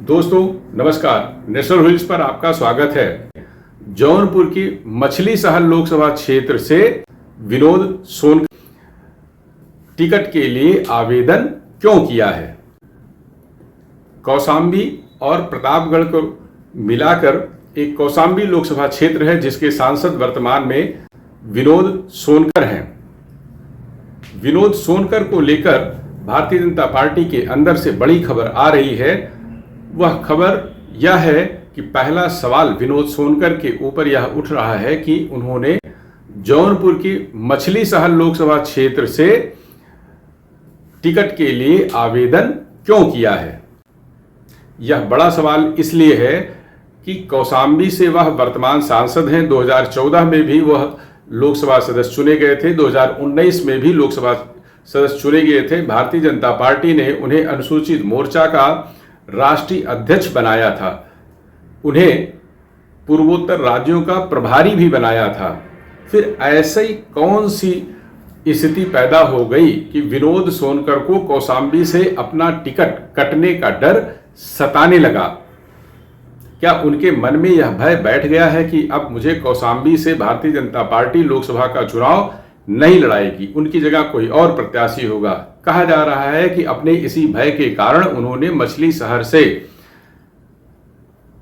दोस्तों नमस्कार, national hills पर आपका स्वागत है। जौनपुर की मछली शहर लोकसभा क्षेत्र से विनोद सोनकर टिकट के लिए आवेदन क्यों किया है? कौशाम्बी और प्रतापगढ़ को मिलाकर एक कौशाम्बी लोकसभा क्षेत्र है जिसके सांसद वर्तमान में विनोद सोनकर हैं। विनोद सोनकर को लेकर भारतीय जनता पार्टी के अंदर से बड़ी खबर आ रही है। वह खबर यह है कि पहला सवाल विनोद सोनकर के ऊपर यह उठ रहा है कि उन्होंने जौनपुर की मछली शहर लोकसभा क्षेत्र से टिकट के लिए आवेदन क्यों किया है। यह बड़ा सवाल इसलिए है कि कौशाम्बी से वह वर्तमान सांसद हैं। 2014 में भी वह लोकसभा सदस्य चुने गए थे, 2019 में भी लोकसभा सदस्य चुने गए थे। भारतीय जनता पार्टी ने उन्हें अनुसूचित मोर्चा का राष्ट्रीय अध्यक्ष बनाया था, उन्हें पूर्वोत्तर राज्यों का प्रभारी भी बनाया था। फिर ऐसी कौन सी स्थिति पैदा हो गई कि विनोद सोनकर को कौशाम्बी से अपना टिकट कटने का डर सताने लगा? क्या उनके मन में यह भय बैठ गया है कि अब मुझे कौशाम्बी से भारतीय जनता पार्टी लोकसभा का चुनाव नहीं लड़ाएगी, उनकी जगह कोई और प्रत्याशी होगा? कहा जा रहा है कि अपने इसी भय के कारण उन्होंने मछली शहर से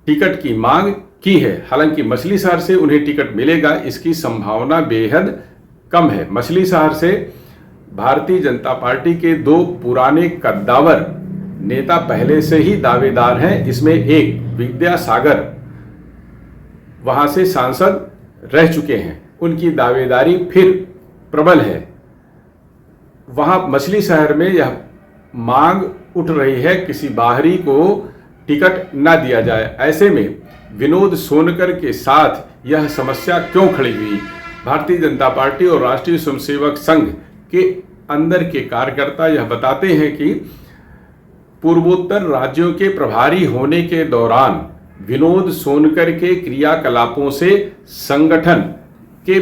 टिकट की मांग की है। हालांकि मछली शहर से उन्हें टिकट मिलेगा इसकी संभावना बेहद कम है। मछली शहर से भारतीय जनता पार्टी के दो पुराने कद्दावर नेता पहले से ही दावेदार हैं। इसमें एक विद्यासागर वहां से सांसद रह चुके हैं, उनकी दावेदारी फिर प्रबल है। वहां मछली शहर में यह मांग उठ रही है किसी बाहरी को टिकट न दिया जाए। ऐसे में विनोद सोनकर के साथ यह समस्या क्यों खड़ी हुई? भारतीय जनता पार्टी और राष्ट्रीय स्वयंसेवक संघ के अंदर के कार्यकर्ता यह बताते हैं कि पूर्वोत्तर राज्यों के प्रभारी होने के दौरान विनोद सोनकर के क्रियाकलापों से संगठन के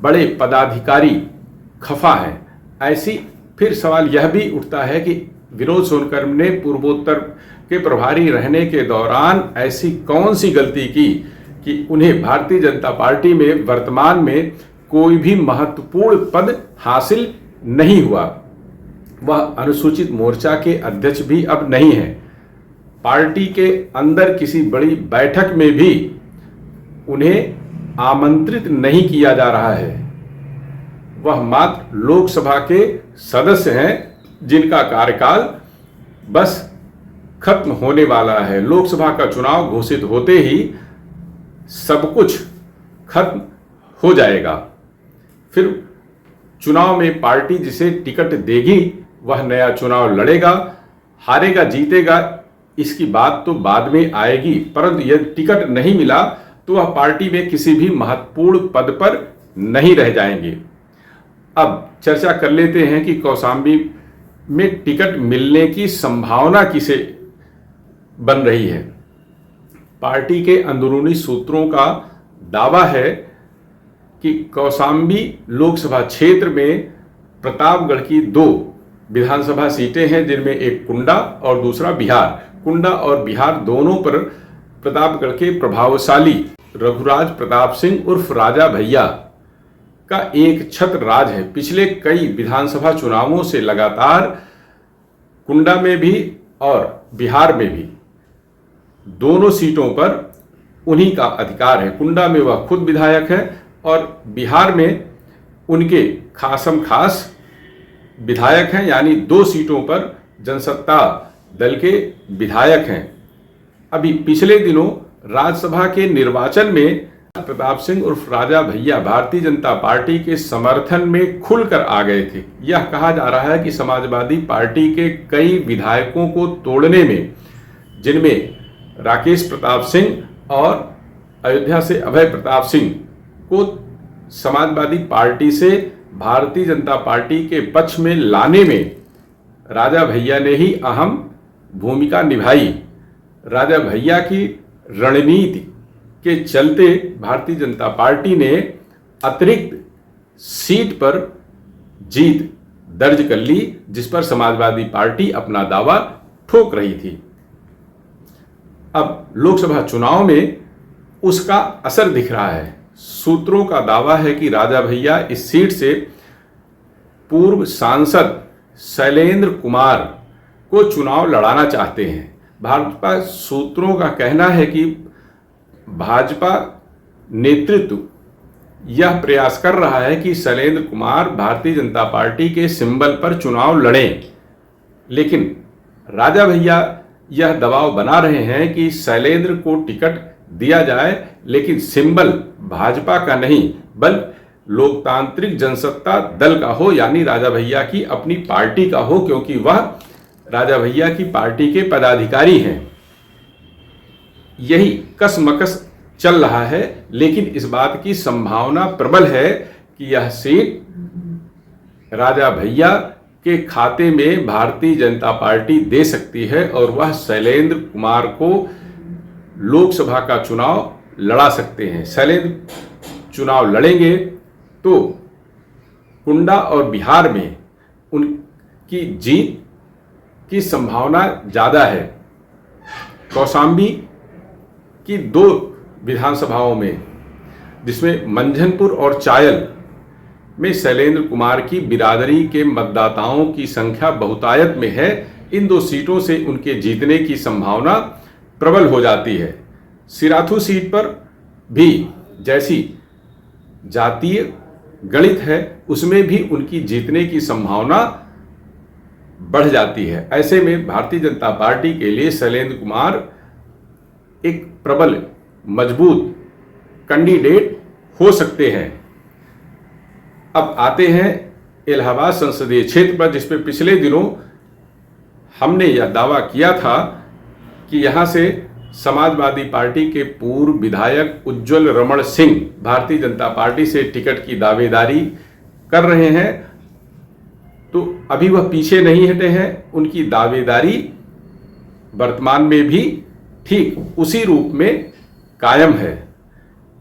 बड़े पदाधिकारी खफा हैं। ऐसी फिर सवाल यह भी उठता है कि विनोद सोनकर ने पूर्वोत्तर के प्रभारी रहने के दौरान ऐसी कौन सी गलती की कि उन्हें भारतीय जनता पार्टी में वर्तमान में कोई भी महत्वपूर्ण पद हासिल नहीं हुआ। वह अनुसूचित मोर्चा के अध्यक्ष भी अब नहीं है। पार्टी के अंदर किसी बड़ी बैठक में भी उन्हें आमंत्रित नहीं किया जा रहा है। वह मात्र लोकसभा के सदस्य हैं जिनका कार्यकाल बस खत्म होने वाला है। लोकसभा का चुनाव घोषित होते ही सब कुछ खत्म हो जाएगा। फिर चुनाव में पार्टी जिसे टिकट देगी वह नया चुनाव लड़ेगा, हारेगा जीतेगा इसकी बात तो बाद में आएगी, परंतु यदि टिकट नहीं मिला तो वह पार्टी में किसी भी महत्वपूर्ण पद पर नहीं रह जाएंगे। अब चर्चा कर लेते हैं कि कौशाम्बी में टिकट मिलने की संभावना किसे बन रही है। पार्टी के अंदरूनी सूत्रों का दावा है कि कौशाम्बी लोकसभा क्षेत्र में प्रतापगढ़ की दो विधानसभा सीटें हैं जिनमें एक कुंडा और दूसरा बिहार। कुंडा और बिहार दोनों पर प्रतापगढ़ के प्रभावशाली रघुराज प्रताप सिंह उर्फ राजा भैया का एक छत्र राज है। पिछले कई विधानसभा चुनावों से लगातार कुंडा में भी और बिहार में भी दोनों सीटों पर उन्हीं का अधिकार है। कुंडा में वह खुद विधायक है और बिहार में उनके खासम खास विधायक हैं, यानी दो सीटों पर जनसत्ता दल के विधायक हैं। अभी पिछले दिनों राज्यसभा के निर्वाचन में प्रताप सिंह उर्फ राजा भैया भारतीय जनता पार्टी के समर्थन में खुलकर आ गए थे। यह कहा जा रहा है कि समाजवादी पार्टी के कई विधायकों को तोड़ने में, जिनमें राकेश प्रताप सिंह और अयोध्या से अभय प्रताप सिंह को समाजवादी पार्टी से भारतीय जनता पार्टी के पक्ष में लाने में राजा भैया ने ही अहम भूमिका निभाई। राजा भैया की रणनीति के चलते भारतीय जनता पार्टी ने अतिरिक्त सीट पर जीत दर्ज कर ली, जिस पर समाजवादी पार्टी अपना दावा ठोक रही थी। अब लोकसभा चुनाव में उसका असर दिख रहा है। सूत्रों का दावा है कि राजा भैया इस सीट से पूर्व सांसद शैलेंद्र कुमार को चुनाव लड़ाना चाहते हैं। भाजपा सूत्रों का कहना है कि भाजपा नेतृत्व यह प्रयास कर रहा है कि शैलेंद्र कुमार भारतीय जनता पार्टी के सिंबल पर चुनाव लड़ें, लेकिन राजा भैया यह दबाव बना रहे हैं कि शैलेंद्र को टिकट दिया जाए, लेकिन सिंबल भाजपा का नहीं बल्कि लोकतांत्रिक जनसत्ता दल का हो, यानी राजा भैया की अपनी पार्टी का हो, क्योंकि वह राजा भैया की पार्टी के पदाधिकारी हैं। यही कसमकस चल रहा है, लेकिन इस बात की संभावना प्रबल है कि यह सीट राजा भैया के खाते में भारतीय जनता पार्टी दे सकती है और वह शैलेंद्र कुमार को लोकसभा का चुनाव लड़ा सकते हैं। शैलेंद्र चुनाव लड़ेंगे तो कुंडा और बिहार में उनकी जीत की संभावना ज़्यादा है। कौशाम्बी की 2 विधानसभाओं में, जिसमें मंझनपुर और चायल में शैलेंद्र कुमार की बिरादरी के मतदाताओं की संख्या बहुतायत में है, इन 2 सीटों से उनके जीतने की संभावना प्रबल हो जाती है। सिराथू सीट पर भी जैसी जातीय गणित है, उसमें भी उनकी जीतने की संभावना बढ़ जाती है। ऐसे में भारतीय जनता पार्टी के लिए शैलेंद्र कुमार एक प्रबल मजबूत कैंडिडेट हो सकते हैं। अब आते हैं इलाहाबाद संसदीय क्षेत्र पर, जिसमें पिछले दिनों हमने यह दावा किया था कि यहां से समाजवादी पार्टी के पूर्व विधायक उज्ज्वल रमण सिंह भारतीय जनता पार्टी से टिकट की दावेदारी कर रहे हैं, तो अभी वह पीछे नहीं हटे हैं। उनकी दावेदारी वर्तमान में भी ठीक उसी रूप में कायम है।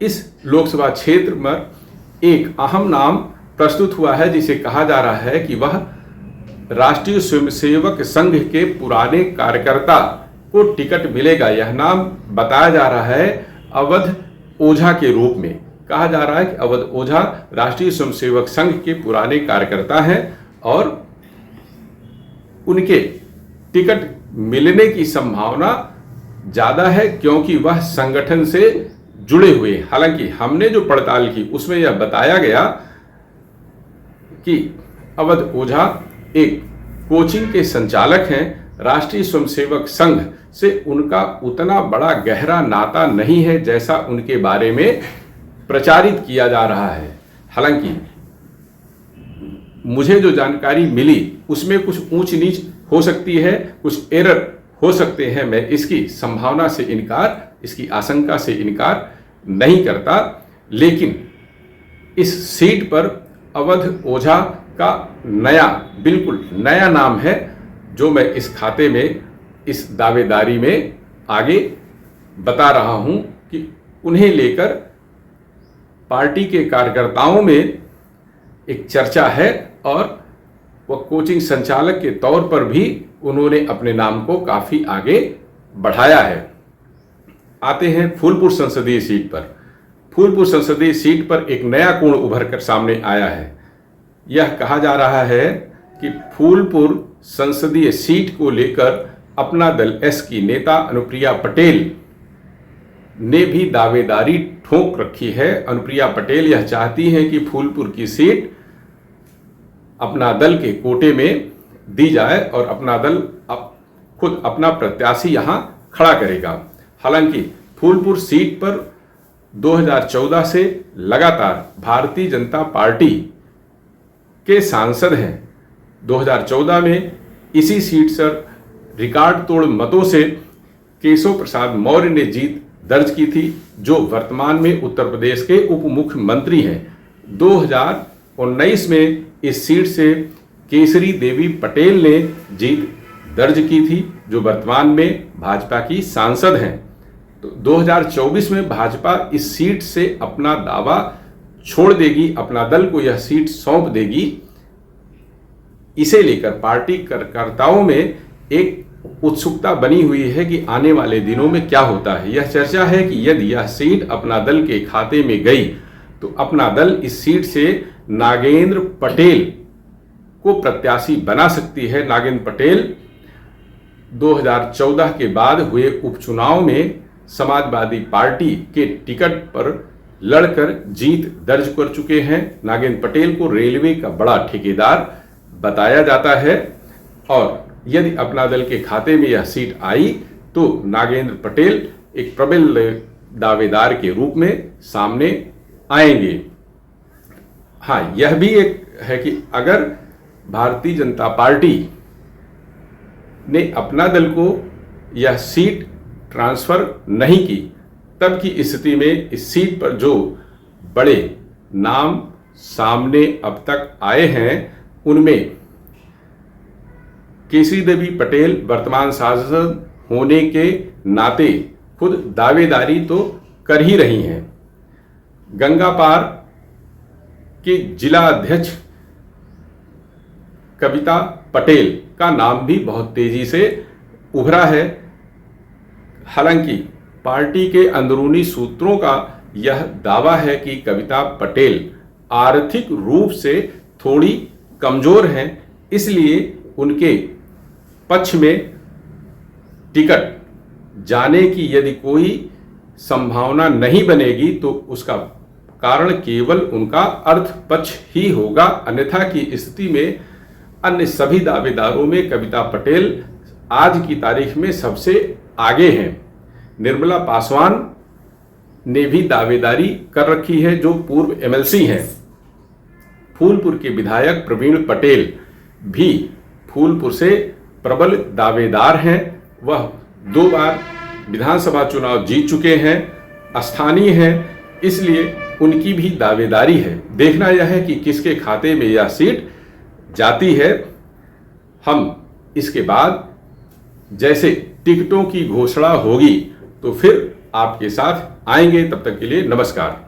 इस लोकसभा क्षेत्र में एक अहम नाम प्रस्तुत हुआ है, जिसे कहा जा रहा है कि वह राष्ट्रीय स्वयंसेवक संघ के पुराने कार्यकर्ता को टिकट मिलेगा। यह नाम बताया जा रहा है अवध ओझा के रूप में। कहा जा रहा है कि अवध ओझा राष्ट्रीय स्वयंसेवक संघ के पुराने कार्यकर्ता हैं और उनके टिकट मिलने की संभावना ज़्यादा है, क्योंकि वह संगठन से जुड़े हुए। हालांकि हमने जो पड़ताल की उसमें यह बताया गया कि अवध ओझा एक कोचिंग के संचालक हैं। राष्ट्रीय स्वयंसेवक संघ से उनका उतना बड़ा गहरा नाता नहीं है जैसा उनके बारे में प्रचारित किया जा रहा है। हालांकि मुझे जो जानकारी मिली उसमें कुछ ऊंच नीच हो सकती है, कुछ एरर हो सकते हैं। मैं इसकी संभावना से इनकार, इसकी आशंका से इनकार नहीं करता, लेकिन इस सीट पर अवध ओझा का बिल्कुल नया नाम है, जो मैं इस खाते में, इस दावेदारी में आगे बता रहा हूं कि उन्हें लेकर पार्टी के कार्यकर्ताओं में एक चर्चा है और वह कोचिंग संचालक के तौर पर भी उन्होंने अपने नाम को काफ़ी आगे बढ़ाया है। आते हैं फूलपुर संसदीय सीट पर। फूलपुर संसदीय सीट पर एक नया कोण उभर कर सामने आया है। यह कहा जा रहा है कि फूलपुर संसदीय सीट को लेकर अपना दल एस की नेता अनुप्रिया पटेल ने भी दावेदारी ठोक रखी है। अनुप्रिया पटेल यह चाहती हैं कि फूलपुर की सीट अपना दल के कोटे में दी जाए और अपना दल खुद अपना प्रत्याशी यहां खड़ा करेगा। हालांकि फूलपुर सीट पर 2014 से लगातार भारतीय जनता पार्टी के सांसद हैं। 2014 में इसी सीट पर रिकॉर्ड तोड़ मतों से केशव प्रसाद मौर्य ने जीत दर्ज की थी, जो वर्तमान में उत्तर प्रदेश के उप मुख्यमंत्री हैं। 2019 में इस सीट से केसरी देवी पटेल ने जीत दर्ज की थी, जो वर्तमान में भाजपा की सांसद हैं। तो 2024 में भाजपा इस सीट से अपना दावा छोड़ देगी, अपना दल को यह सीट सौंप देगी। इसे लेकर पार्टी कार्यकर्ताओं में एक उत्सुकता बनी हुई है कि आने वाले दिनों में क्या होता है। यह चर्चा है कि यदि यह सीट अपना दल के खाते में गई तो अपना दल इस सीट से नागेंद्र पटेल को प्रत्याशी बना सकती है। नागेंद्र पटेल 2014 के बाद हुए उपचुनाव में समाजवादी पार्टी के टिकट पर लड़कर जीत दर्ज कर चुके हैं। नागेंद्र पटेल को रेलवे का बड़ा ठेकेदार बताया जाता है और यदि अपना दल के खाते में यह सीट आई तो नागेंद्र पटेल एक प्रबल दावेदार के रूप में सामने आएंगे। हाँ, यह भी एक है कि अगर भारतीय जनता पार्टी ने अपना दल को यह सीट ट्रांसफर नहीं की, तब की स्थिति में इस सीट पर जो बड़े नाम सामने अब तक आए हैं उनमें केसरी देवी पटेल वर्तमान सांसद होने के नाते खुद दावेदारी तो कर ही रही हैं। गंगा पार के जिला अध्यक्ष कविता पटेल का नाम भी बहुत तेजी से उभरा है। हालांकि पार्टी के अंदरूनी सूत्रों का यह दावा है कि कविता पटेल आर्थिक रूप से थोड़ी कमजोर हैं, इसलिए उनके पक्ष में टिकट जाने की यदि कोई संभावना नहीं बनेगी तो उसका कारण केवल उनका अर्थ पक्ष ही होगा। अन्यथा की स्थिति में अन्य सभी दावेदारों में कविता पटेल आज की तारीख में सबसे आगे हैं। निर्मला पासवान ने भी दावेदारी कर रखी है, जो पूर्व एमएलसी हैं। फूलपुर के विधायक प्रवीण पटेल भी फूलपुर से प्रबल दावेदार हैं। वह 2 बार विधानसभा चुनाव जीत चुके हैं, स्थानीय हैं, इसलिए उनकी भी दावेदारी है। देखना यह है कि किसके खाते में यह सीट जाती है। हम इसके बाद जैसे टिकटों की घोषणा होगी तो फिर आपके साथ आएंगे। तब तक के लिए नमस्कार।